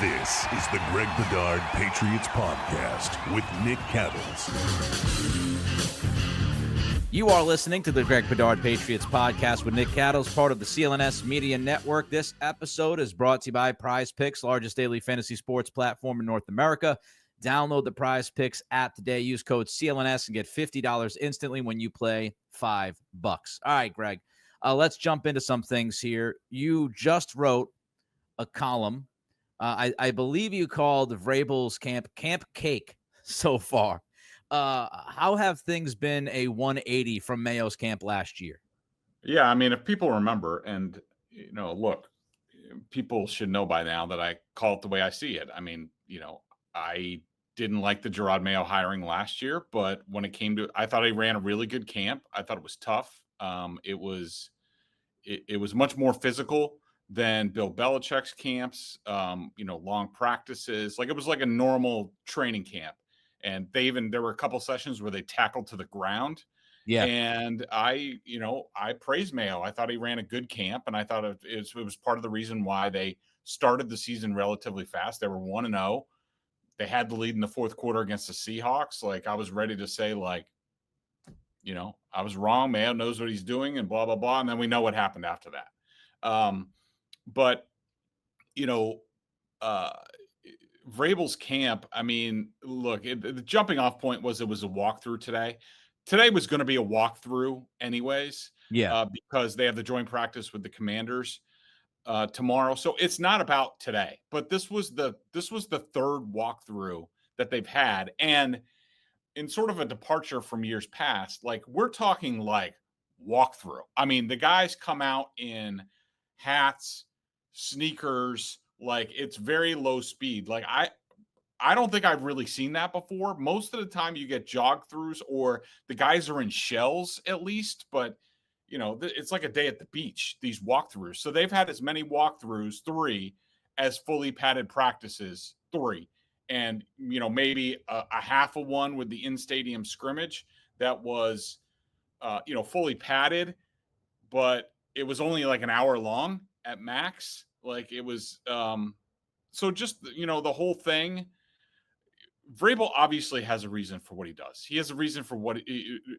This is the Greg Bedard Patriots Podcast with Nick Cattles. You are listening to the Greg Bedard Patriots Podcast with Nick Cattles, part of the CLNS Media Network. This episode is brought to you by Prize Picks, largest daily fantasy sports platform in North America. Download the Prize Picks app today. Use code CLNS and get $50 instantly when you play $5. All right, Greg, let's jump into some things here. You just wrote a column. I believe you called Vrabel's Camp Cake so far. How have things been a 180 from Mayo's camp last year? Yeah, I mean, if people remember, and, look, people should know by now that I call it the way I see it. I mean, I didn't like the Gerard Mayo hiring last year, but when it came to, I thought he ran a really good camp. I thought it was tough. It was much more physical than Bill Belichick's camps, long practices. Like, it was like a normal training camp. And there were a couple sessions where they tackled to the ground. Yeah. And I praised Mayo. I thought he ran a good camp, and I thought it was part of the reason why they started the season relatively fast. They were 1-0. They had the lead in the fourth quarter against the Seahawks. Like, I was ready to say, like, I was wrong. Mayo knows what he's doing and blah, blah, blah. And then we know what happened after that. Vrabel's camp, I mean, look, the jumping off point was it was a walkthrough today. Today was going to be a walkthrough anyways. Yeah. Because they have the joint practice with the Commanders tomorrow. So it's not about today, but this was the third walkthrough that they've had. And in sort of a departure from years past, like, we're talking like walkthrough. I mean, the guys come out in hats, sneakers, like, it's very low speed. Like, I don't think I've really seen that before. Most of the time you get jog throughs, or the guys are in shells at least, but it's like a day at the beach, these walkthroughs. So they've had as many walkthroughs, 3, as fully padded practices, 3. And, maybe a half of one with the in-stadium scrimmage that was, fully padded, but it was only like an hour long at max. Like, it was, so just, the whole thing. Vrabel obviously has a reason for what he does. He has a reason for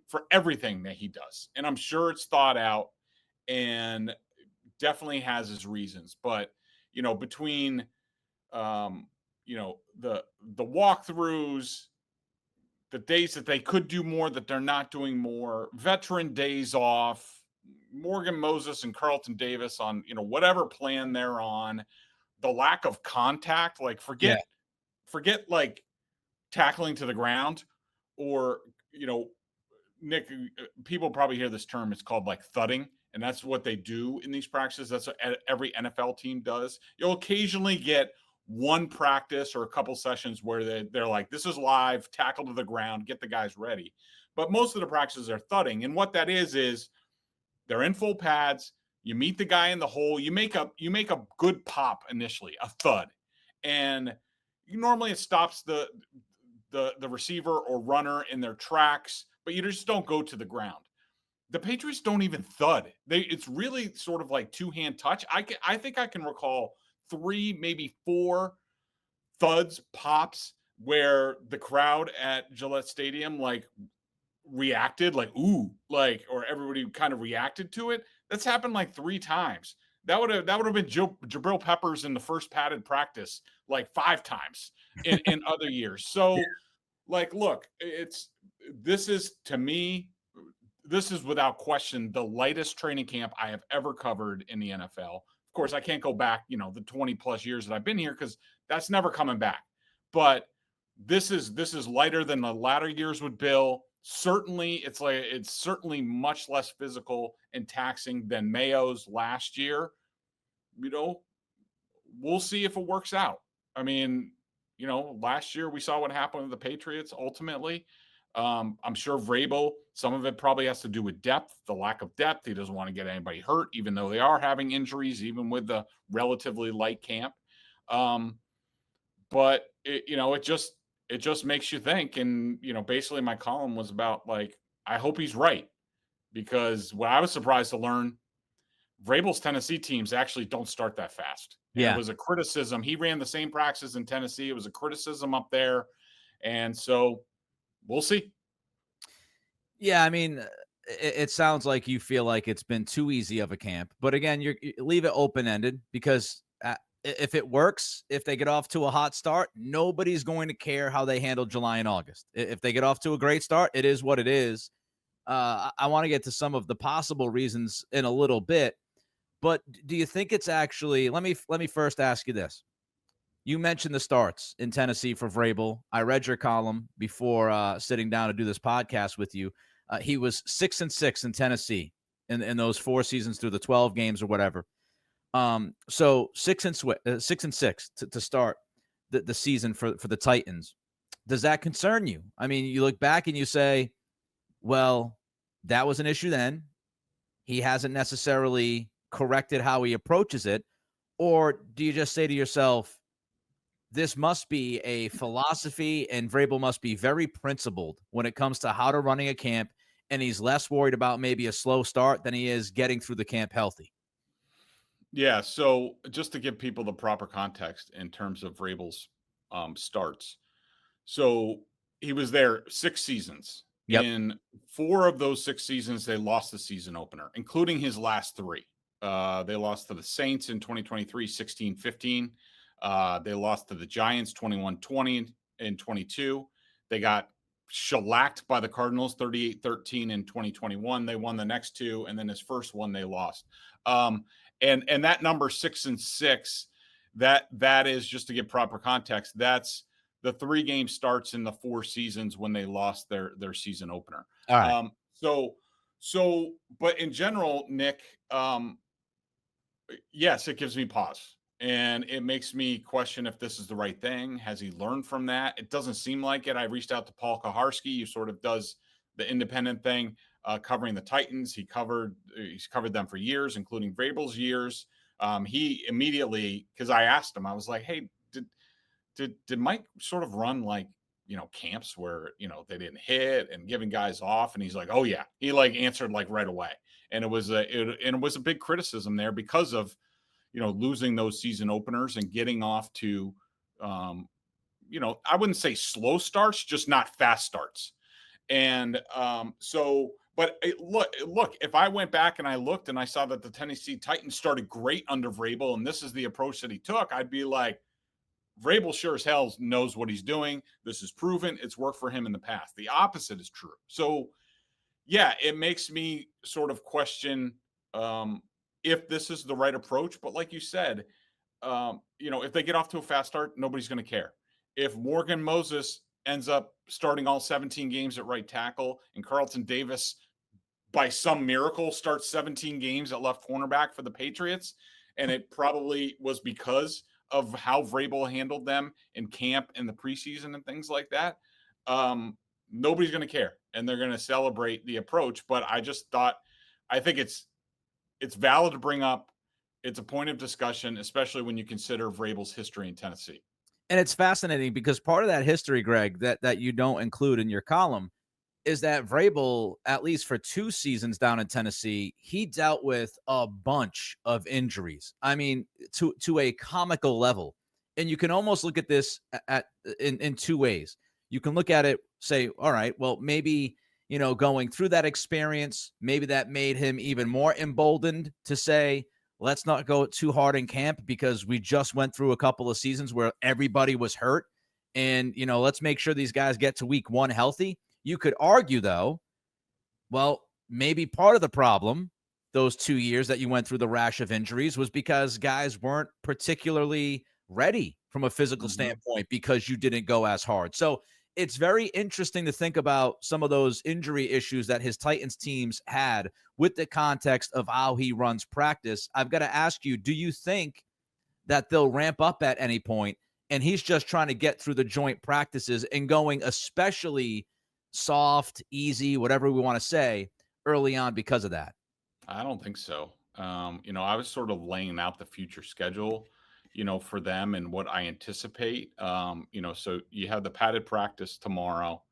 for everything that he does. And I'm sure it's thought out and definitely has his reasons. But, between, the walkthroughs, the days that they could do more, that they're not doing more, veteran days off, Morgan Moses and Carlton Davis on, whatever plan they're on, the lack of contact, like, forget like tackling to the ground, or, Nick, people probably hear this term. It's called like thudding. And that's what they do in these practices. That's what every NFL team does. You'll occasionally get one practice or a couple sessions where they're like, this is live, tackle to the ground, get the guys ready. But most of the practices are thudding. And what that is they're in full pads. You meet the guy in the hole. You make a good pop initially, a thud. And normally it stops the receiver or runner in their tracks, but you just don't go to the ground. The Patriots don't even thud. It's really sort of like two-hand touch. I think I can recall 3, maybe 4 thuds, pops, where the crowd at Gillette Stadium, like, reacted, like, ooh, like, or everybody kind of reacted to it. That's happened like 3 times. That would have been Jabril Peppers in the first padded practice like 5 times in other years. So, like, look, this is without question the lightest training camp I have ever covered in the NFL. Of course, I can't go back, the 20 plus years that I've been here, because that's never coming back. But this is lighter than the latter years with Bill. Certainly, it's certainly much less physical and taxing than Mayo's last year. We'll see if it works out. I mean, last year we saw what happened with the Patriots ultimately. I'm sure Vrabel, some of it probably has to do with depth, the lack of depth. He doesn't want to get anybody hurt, even though they are having injuries, even with the relatively light camp. But it just makes you think. And, basically my column was about, like, I hope he's right, because what I was surprised to learn Vrabel's Tennessee teams actually don't start that fast. And Yeah. it was a criticism. He ran the same practices in Tennessee. It was a criticism up there. And so we'll see. Yeah, I mean, it sounds like you feel like it's been too easy of a camp. But again, you leave it open-ended because if it works, if they get off to a hot start, nobody's going to care how they handle July and August. If they get off to a great start, it is what it is. I want to get to some of the possible reasons in a little bit, but do you think it's actually? Let me first ask you this. You mentioned the starts in Tennessee for Vrabel. I read your column before sitting down to do this podcast with you. He was 6-6 in Tennessee in those 4 seasons through the 12 games or whatever. So 6-6 to start the season for the Titans. Does that concern you? I mean, you look back and you say, well, that was an issue then. He hasn't necessarily corrected how he approaches it. Or do you just say to yourself, this must be a philosophy and Vrabel must be very principled when it comes to how to running a camp, and he's less worried about maybe a slow start than he is getting through the camp healthy? Yeah. So just to give people the proper context in terms of Vrabel's starts. So he was there 6 seasons. Yep. In 4 of those 6 seasons, they lost the season opener, including his last 3. They lost to the Saints in 2023, 16-15. They lost to the Giants 21-20 in 22. They got shellacked by the Cardinals 38-13 in 2021. They won the next 2, and then his first one they lost. And that number 6-6, that is, just to give proper context, that's the 3 game starts in the 4 seasons when they lost their season opener. All right. So, but in general, Nick, yes, it gives me pause and it makes me question if this is the right thing. Has he learned from that? It doesn't seem like it. I reached out to Paul Kaharski, who sort of does the independent thing, covering the Titans. He's covered them for years, including Vrabel's years. He immediately, because I asked him, I was like, hey, did Mike sort of run like, camps where, they didn't hit and giving guys off? And he's like, oh yeah. He like answered like right away. And it was a big criticism there because of, losing those season openers and getting off to, I wouldn't say slow starts, just not fast starts. And but look, if I went back and I looked and I saw that the Tennessee Titans started great under Vrabel and this is the approach that he took, I'd be like, Vrabel sure as hell knows what he's doing. This is proven. It's worked for him in the past. The opposite is true. So, yeah, it makes me sort of question if this is the right approach. But like you said, if they get off to a fast start, nobody's going to care. If Morgan Moses ends up starting all 17 games at right tackle and Carlton Davis, by some miracle, starts 17 games at left cornerback for the Patriots, and it probably was because of how Vrabel handled them in camp in the preseason and things like that, nobody's going to care, and they're going to celebrate the approach. But I think it's valid to bring up. It's a point of discussion, especially when you consider Vrabel's history in Tennessee. And it's fascinating because part of that history, Greg, that you don't include in your column is that Vrabel, at least for 2 seasons down in Tennessee, he dealt with a bunch of injuries. I mean, to a comical level. And you can almost look at this in 2 ways. You can look at it, say, all right, well, maybe, going through that experience, maybe that made him even more emboldened to say, let's not go too hard in camp because we just went through a couple of seasons where everybody was hurt. And, let's make sure these guys get to week 1 healthy. You could argue, though, well, maybe part of the problem those 2 years that you went through the rash of injuries was because guys weren't particularly ready from a physical standpoint because you didn't go as hard. So it's very interesting to think about some of those injury issues that his Titans teams had with the context of how he runs practice. I've got to ask you, do you think that they'll ramp up at any point and he's just trying to get through the joint practices and going especially soft, easy, whatever we want to say, early on because of that? I don't think so. I was sort of laying out the future schedule, for them and what I anticipate. So you have the padded practice tomorrow.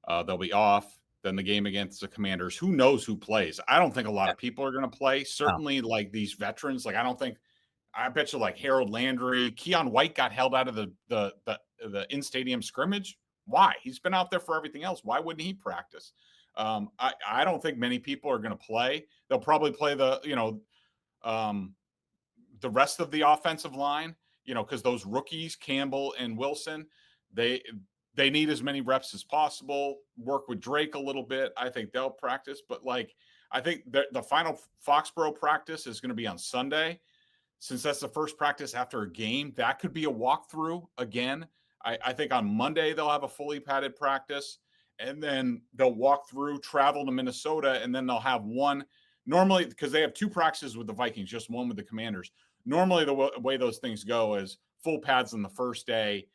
They'll be off. than the game against the Commanders. Who knows who plays? I don't think a lot of people are going to play. Certainly, like these veterans. Like I bet you like Harold Landry, Keon White got held out of the in-stadium scrimmage. Why? He's been out there for everything else. Why wouldn't he practice? I don't think many people are going to play. They'll probably play the rest of the offensive line, because those rookies, Campbell and Wilson, they need as many reps as possible. Work with Drake a little bit. I think they'll practice, but I think the final Foxborough practice is going to be on Sunday. Since that's the first practice after a game, that could be a walkthrough again. I think on Monday they'll have a fully padded practice, and then they'll walk through, travel to Minnesota, and then they'll have one. Normally, because they have two practices with the Vikings, just one with the Commanders. Normally, the way those things go is full pads on the first day,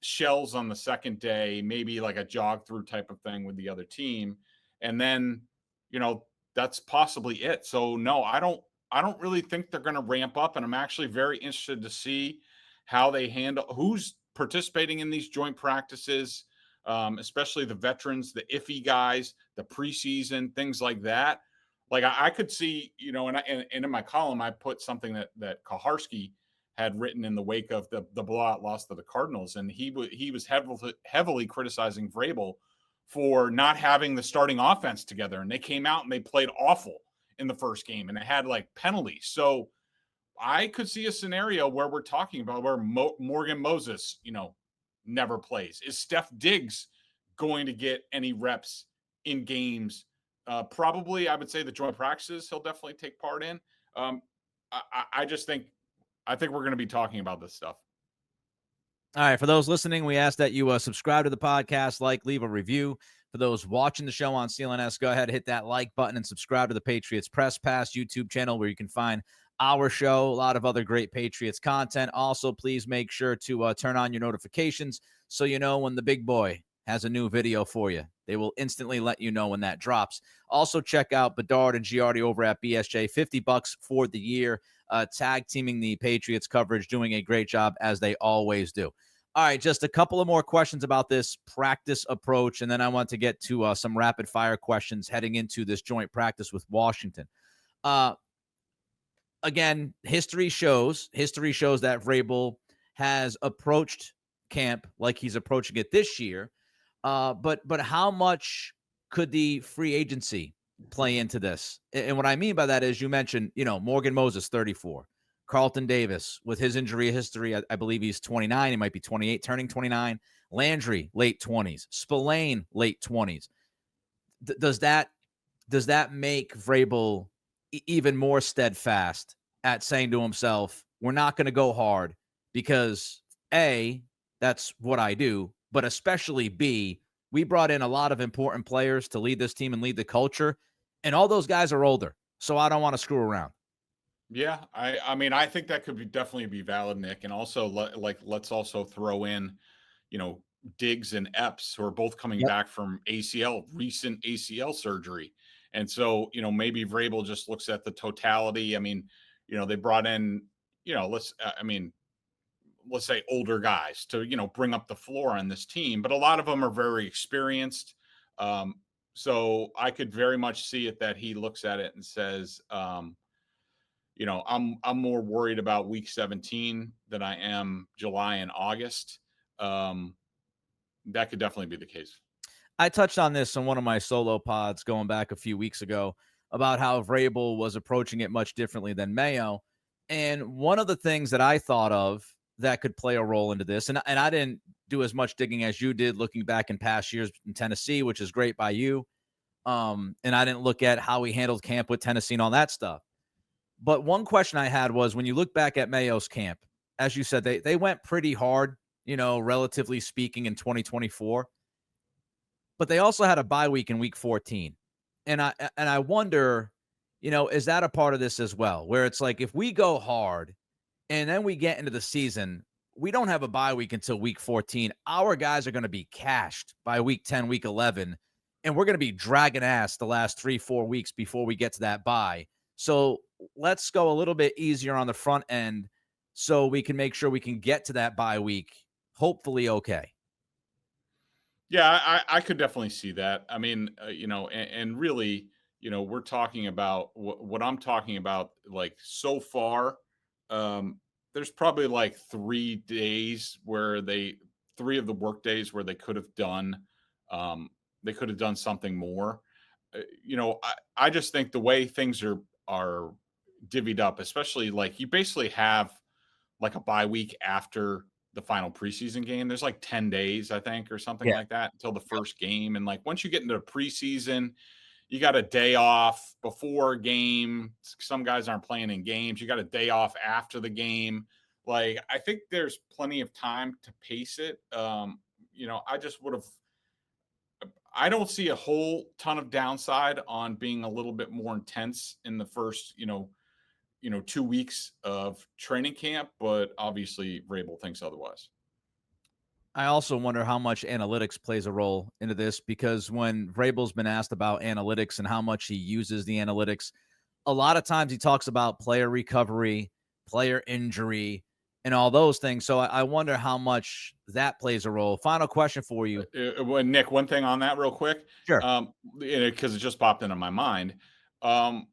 shells on the second day, maybe like a jog through type of thing with the other team. And then, that's possibly it. So no, I don't really think they're going to ramp up. And I'm actually very interested to see how they handle who's participating in these joint practices, especially the veterans, the iffy guys, the preseason, things like that. Like I could see, and in my column, I put something that Kaharski had written in the wake of the blowout loss to the Cardinals. And he was heavily criticizing Vrabel for not having the starting offense together. And they came out and they played awful in the first game, and it had like penalties. So I could see a scenario where we're talking about where Morgan Moses, never plays. Is Steph Diggs going to get any reps in games? Probably, I would say the joint practices he'll definitely take part in. I think we're going to be talking about this stuff. All right. For those listening, we ask that you subscribe to the podcast, leave a review. For those watching the show on CLNS, go ahead and hit that like button and subscribe to the Patriots Press Pass YouTube channel, where you can find our show, a lot of other great Patriots content. Also, please make sure to turn on your notifications so you know when the big boy has a new video for you. They will instantly let you know when that drops. Also, check out Bedard and Giardi over at BSJ, $50 for the year, tag teaming the Patriots coverage, doing a great job as they always do. All right, just a couple of more questions about this practice approach, and then I want to get to some rapid-fire questions heading into this joint practice with Washington. Again, history shows that Vrabel has approached camp like he's approaching it this year. But how much could the free agency play into this? And what I mean by that is, you mentioned, Morgan Moses, 34. Carlton Davis, with his injury history, I believe he's 29. He might be 28, turning 29. Landry, late 20s. Spillane, late 20s. Does that make Vrabel even more steadfast at saying to himself, we're not going to go hard because, A, that's what I do, but especially B, we brought in a lot of important players to lead this team and lead the culture, and all those guys are older, so I don't want to screw around. Yeah, I mean, I think that could definitely be valid, Nick. And also, let's also throw in, Diggs and Epps, who are both coming back from recent ACL surgery. And so, maybe Vrabel just looks at the totality. I mean, they brought in, let's say older guys to, bring up the floor on this team, but a lot of them are very experienced. So I could very much see it that he looks at it and says, I'm more worried about week 17 than I am July and August. That could definitely be the case. I touched on this on one of my solo pods going back a few weeks ago about how Vrabel was approaching it much differently than Mayo. And one of the things that I thought of that could play a role into this, and I didn't do as much digging as you did looking back in past years in Tennessee, which is great by you. And I didn't look at how he handled camp with Tennessee and all that stuff. But one question I had was, when you look back at Mayo's camp, as you said, they went pretty hard, relatively speaking, in 2024. But they also had a bye week in week 14. And I wonder, is that a part of this as well? Where it's like, if we go hard and then we get into the season, we don't have a bye week until week 14. Our guys are going to be cashed by week 10, week 11. And we're going to be dragging ass the last 3-4 weeks before we get to that bye. So let's go a little bit easier on the front end so we can make sure we can get to that bye week, hopefully okay. Yeah, I could definitely see that. I mean, and really, we're talking about what I'm talking about. Like so far, um, there's probably like 3 days where three of the work days where um, they could have done something more. I just think the way things are divvied up, especially like you basically have like a bye week after the final preseason game. There's like 10 days, I think, or something Yeah. like that until the first game. And like once you get into preseason, you got a day off before a game. Some guys aren't playing in games. You got a day off after the game. Like I think there's plenty of time to pace it. I just would have I don't see a whole ton of downside on being a little bit more intense in the first, 2 weeks of training camp, but obviously Vrabel thinks otherwise. I also wonder how much analytics plays a role into this, because when Vrabel's been asked about analytics and how much he uses the analytics, a lot of times he talks about player recovery, player injury, and all those things. So I wonder how much that plays a role. Final question for you. Nick, one thing on that real quick, Sure. because it just popped into my mind. Um,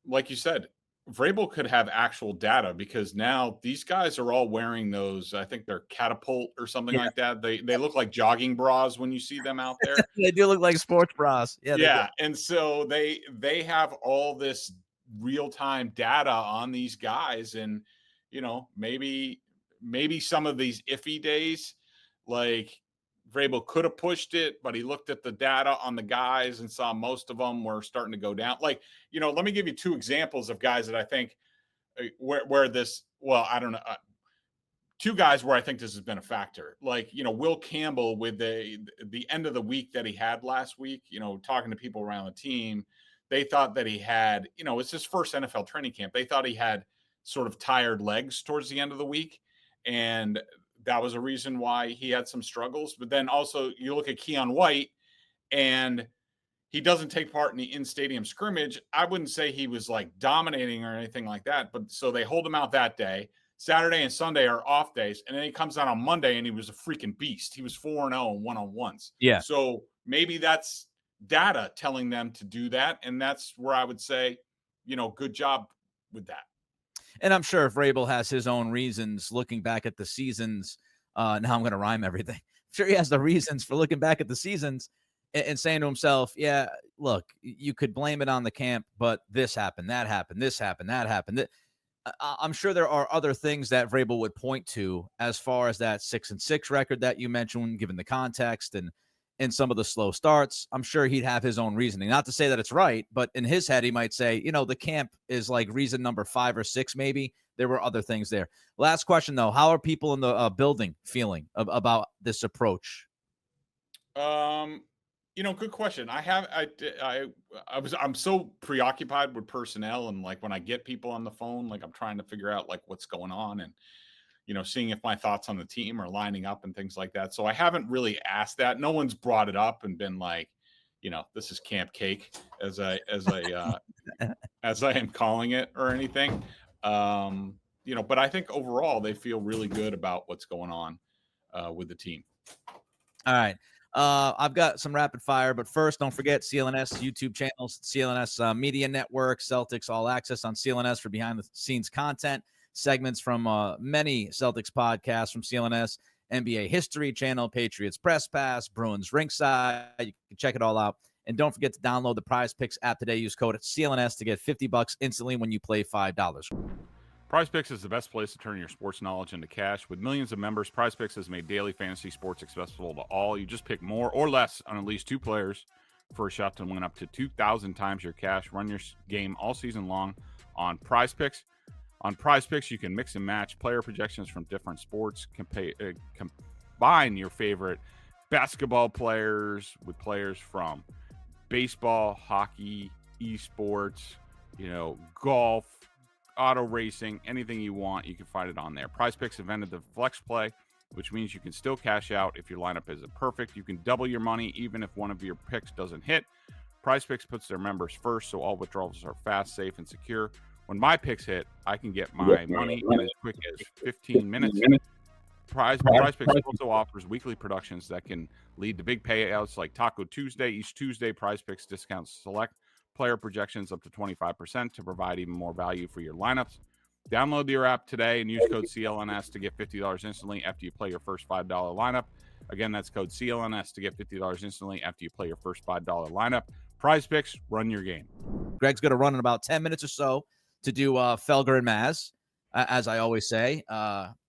like you said, Vrabel could have actual data because now these guys are all wearing those. I think they're catapult or something Yeah. like that. They look like jogging bras when you see them out there. They do look like sports bras. Yeah, they do. Yeah, and so they have all this real time data on these guys, and maybe some of these iffy days, like Vrabel could have pushed it, but he looked at the data on the guys and saw most of them were starting to go down. Like, let me give you two examples of guys that I think where this. Well, I don't know. Two guys where I think this has been a factor. Like, Will Campbell with the end of the week that he had last week, talking to people around the team, they thought that he had, it's his first NFL training camp. They thought he had sort of tired legs towards the end of the week. And that was a reason why he had some struggles. But then also you look at Keon White and he doesn't take part in the in-stadium scrimmage. I wouldn't say he was like dominating or anything like that, but so they hold him out that day. Saturday and Sunday are off days, and then he comes out on Monday and he was a freaking beast. He was 4-0 in one-on-ones. Yeah. So maybe that's data telling them to do that, and that's where I would say, good job with that. And I'm sure if Vrabel has his own reasons looking back at the seasons, now I'm going to rhyme everything. I'm sure he has the reasons for looking back at the seasons and saying to himself, yeah, look, you could blame it on the camp, but this happened, that happened, this happened, that happened. I'm sure there are other things that Vrabel would point to as far as that 6-6 record that you mentioned, given the context and some of the slow starts. I'm sure he'd have his own reasoning. Not to say that it's right, but in his head, he might say, the camp is like reason number 5 or 6, maybe. There were other things there. Last question, though. How are people in the building feeling about this approach? Good question. I'm so preoccupied with personnel, and like when I get people on the phone, like I'm trying to figure out like what's going on and seeing if my thoughts on the team are lining up and things like that. So I haven't really asked that. No one's brought it up and been like, this is camp cake as I am calling it or anything. But I think overall they feel really good about what's going on with the team. All right. I've got some rapid fire, but first, don't forget CLNS YouTube channels, CLNS Media Network, Celtics All Access on CLNS for behind-the-scenes content, segments from many Celtics podcasts from CLNS, NBA History Channel, Patriots Press Pass, Bruins Ringside. You can check it all out. And don't forget to download the Prize Picks app today. Use code CLNS to get $50 instantly when you play $5. Prize Picks is the best place to turn your sports knowledge into cash. With millions of members, Prize Picks has made daily fantasy sports accessible to all. You just pick more or less on at least 2 players for a shot to win up to 2,000 times your cash. Run your game all season long on Prize Picks. On Prize Picks, you can mix and match player projections from different sports, combine your favorite basketball players with players from baseball, hockey, esports, golf, auto racing, anything you want, you can find it on there. Prize Picks invented the flex play, which means you can still cash out if your lineup isn't perfect. You can double your money even if one of your picks doesn't hit. Prize Picks puts their members first, so all withdrawals are fast, safe, and secure. When my picks hit, I can get my money in as quick as 15 minutes. Prize Picks also offers weekly productions that can lead to big payouts like Taco Tuesday. Each Tuesday, Prize Picks discounts select player projections up to 25% to provide even more value for your lineups. Download your app today and use code CLNS to get $50 instantly after you play your first $5 lineup. Again, that's code CLNS to get $50 instantly after you play your first $5 lineup. Prize Picks, run your game. Greg's going to run in about 10 minutes or so to do Felger and Maz, as I always say.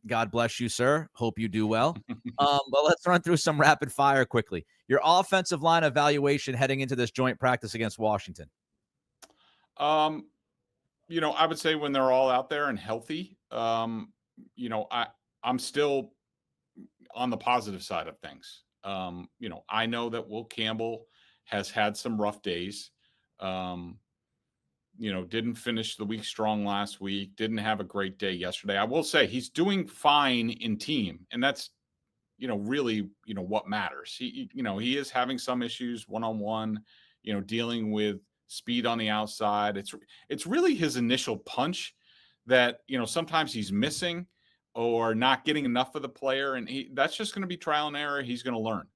God bless you, sir. Hope you do well. But let's run through some rapid fire quickly. Your offensive line evaluation heading into this joint practice against Washington. I would say when they're all out there and healthy, I'm still on the positive side of things. I know that Will Campbell has had some rough days. Didn't finish the week strong last week, didn't have a great day yesterday. I will say he's doing fine in team, and that's, really, what matters. He is having some issues one-on-one, dealing with speed on the outside. It's really his initial punch that, sometimes he's missing or not getting enough of the player, and that's just going to be trial and error. He's going to learn.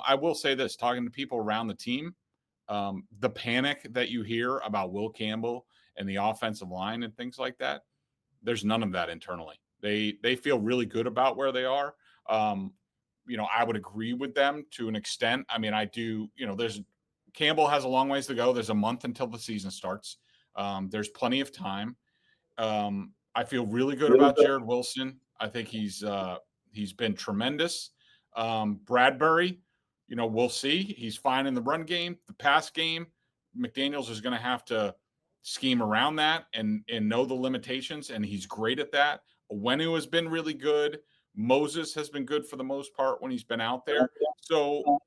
I will say this, talking to people around the team, the panic that you hear about Will Campbell and the offensive line and things like that, there's none of that internally. They feel really good about where they are. I would agree with them to an extent. I mean, I do, Campbell has a long ways to go. There's a month until the season starts. There's plenty of time. I feel really good about Jared Wilson. I think he's been tremendous. Bradbury, we'll see. He's fine in the run game, the pass game. McDaniels is going to have to scheme around that and know the limitations, and he's great at that. Owenu has been really good. Moses has been good for the most part when he's been out there. So,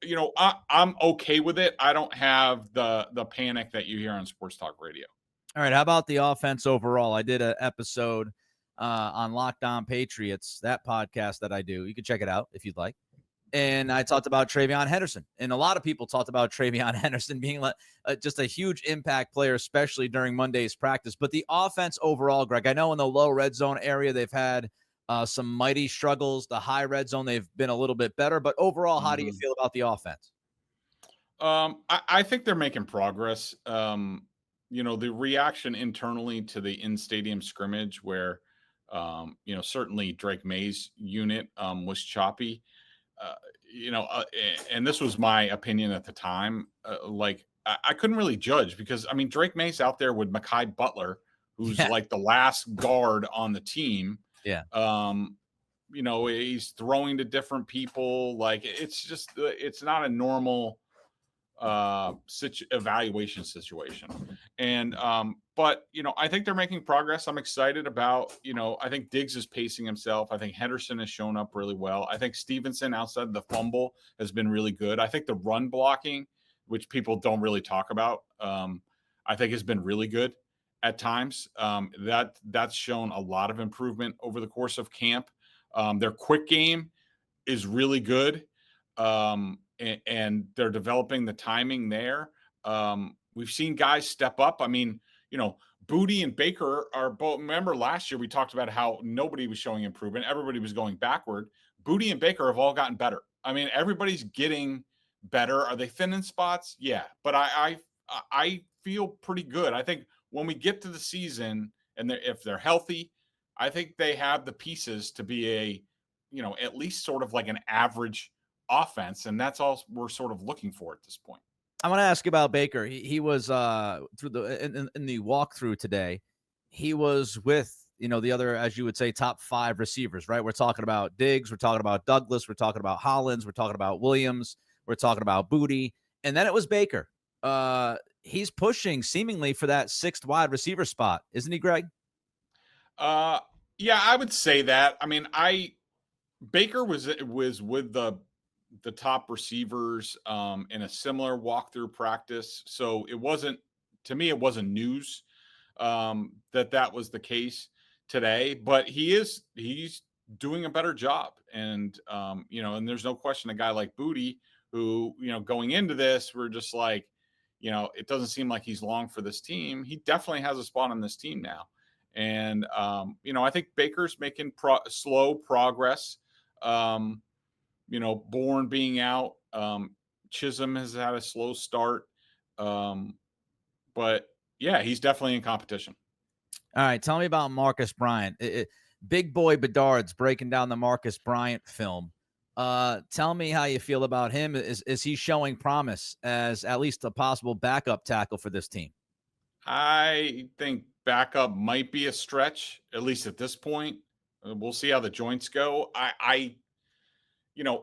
I'm okay with it. I don't have the panic that you hear on Sports Talk Radio. All right, how about the offense overall? I did an episode on Locked On Patriots, that podcast that I do. You can check it out if you'd like. And I talked about TreVeyon Henderson. And a lot of people talked about TreVeyon Henderson being just a huge impact player, especially during Monday's practice. But the offense overall, Greg, I know in the low red zone area, they've had some mighty struggles. The high red zone, they've been a little bit better. But overall, how do you feel about the offense? I think they're making progress. The reaction internally to the in-stadium scrimmage where, certainly Drake May's unit was choppy. And this was my opinion at the time. I couldn't really judge because, Drake May's out there with Mekhi Butler, who's like the last guard on the team. Yeah. He's throwing to different people. Like, it's not a normal evaluation situation. And but I think they're making progress. I'm excited about, I think Diggs is pacing himself. I think Henderson has shown up really well. I think Stevenson, outside the fumble, has been really good. I think the run blocking, which people don't really talk about, I think has been really good at times. That's shown a lot of improvement over the course of camp. Their quick game is really good. And they're developing the timing there. We've seen guys step up. Booty and Baker are both. Remember last year we talked about how nobody was showing improvement. Everybody was going backward. Booty and Baker have all gotten better. Everybody's getting better. Are they thin in spots? Yeah. But I feel pretty good. I think when we get to the season and if they're healthy, I think they have the pieces to be at least sort of like an average offense, and that's all we're sort of looking for at this point. I want to ask about Baker. He was through in the walkthrough today. He was with the other, as you would say, top 5 receivers, right? We're talking about Diggs, we're talking about Douglas, we're talking about Hollins, we're talking about Williams, we're talking about Booty, and then it was Baker. He's pushing seemingly for that 6th wide receiver spot, isn't he, Greg? Yeah, I would say that. Baker was with the top receivers in a similar walkthrough practice. So it wasn't news that was the case today, but he's doing a better job. And, and there's no question a guy like Booty who, going into this, we're just like, it doesn't seem like he's long for this team. He definitely has a spot on this team now. And, I think Baker's making slow progress. Bourne being out. Chisholm has had a slow start. But yeah, he's definitely in competition. All right, tell me about Marcus Bryant. Big boy Bedard's breaking down the Marcus Bryant film. Tell me how you feel about him. Is he showing promise as at least a possible backup tackle for this team? I think backup might be a stretch, at least at this point. We'll see how the joints go.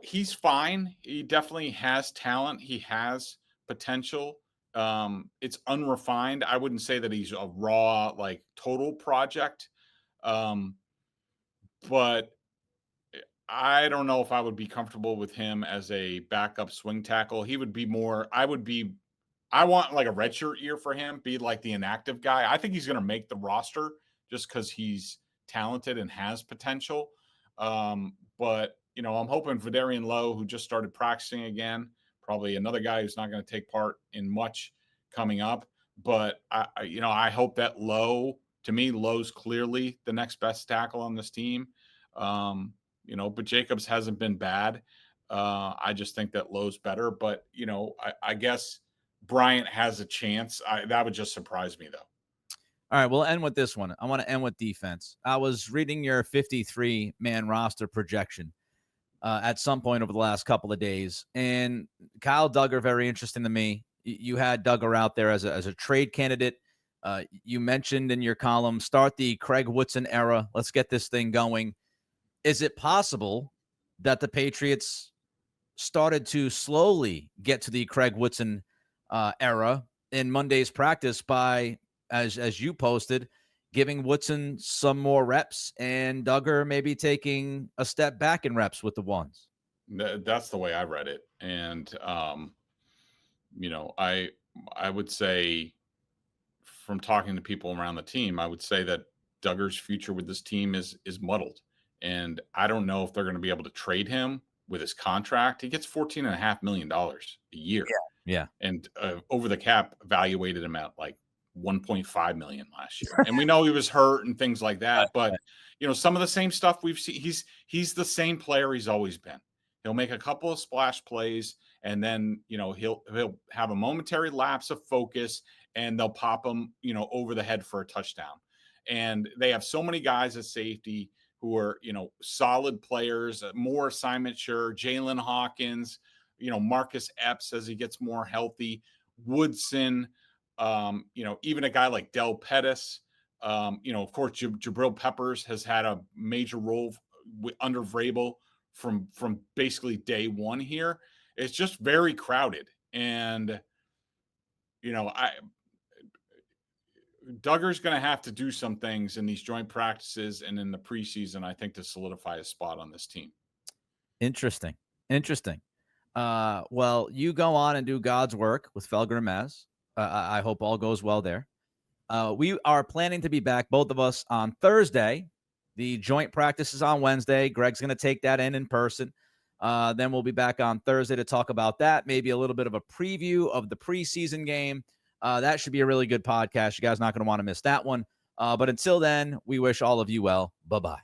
He's fine. He definitely has talent. He has potential. It's unrefined. I wouldn't say that he's a raw, like, total project. But I don't know if I would be comfortable with him as a backup swing tackle. He would be more, I want like a redshirt year for him, be like the inactive guy. I think he's going to make the roster just because he's talented and has potential. But I'm hoping Vidarian Lowe, who just started practicing again, probably another guy who's not going to take part in much coming up. But I hope that Lowe's clearly the next best tackle on this team. But Jacobs hasn't been bad. I just think that Lowe's better. But I guess Bryant has a chance. That would just surprise me, though. All right, we'll end with this one. I want to end with defense. I was reading your 53-man roster projection at some point over the last couple of days, and Kyle Duggar, very interesting to me. You had Duggar out there as a trade candidate. You mentioned in your column, start the Craig Woodson era. Let's get this thing going. Is it possible that the Patriots started to slowly get to the Craig Woodson era in Monday's practice by, as you posted, giving Woodson some more reps and Duggar maybe taking a step back in reps with the ones? That's the way I read it. And, I would say, from talking to people around the team, I would say that Duggar's future with this team is muddled. And I don't know if they're going to be able to trade him with his contract. He gets $14.5 million a year. Yeah. And over the cap evaluated him at like 1.5 million last year. And we know he was hurt and things like that. But, some of the same stuff we've seen, he's the same player he's always been. He'll make a couple of splash plays and then, he'll have a momentary lapse of focus and they'll pop him, over the head for a touchdown. And they have so many guys at safety who are, solid players, more assignment sure. Jalen Hawkins, Marcus Epps as he gets more healthy, Woodson, even a guy like Del Pettis, of course, Jabril Peppers has had a major role under Vrabel from basically day one here. It's just very crowded. And, Duggar's going to have to do some things in these joint practices and in the preseason, I think, to solidify his spot on this team. Interesting. Well, you go on and do God's work with Felger and Maz. I hope all goes well there. We are planning to be back, both of us, on Thursday. The joint practice is on Wednesday. Greg's going to take that in person. Then we'll be back on Thursday to talk about that. Maybe a little bit of a preview of the preseason game. That should be a really good podcast. You guys are not going to want to miss that one. But until then, we wish all of you well. Bye-bye.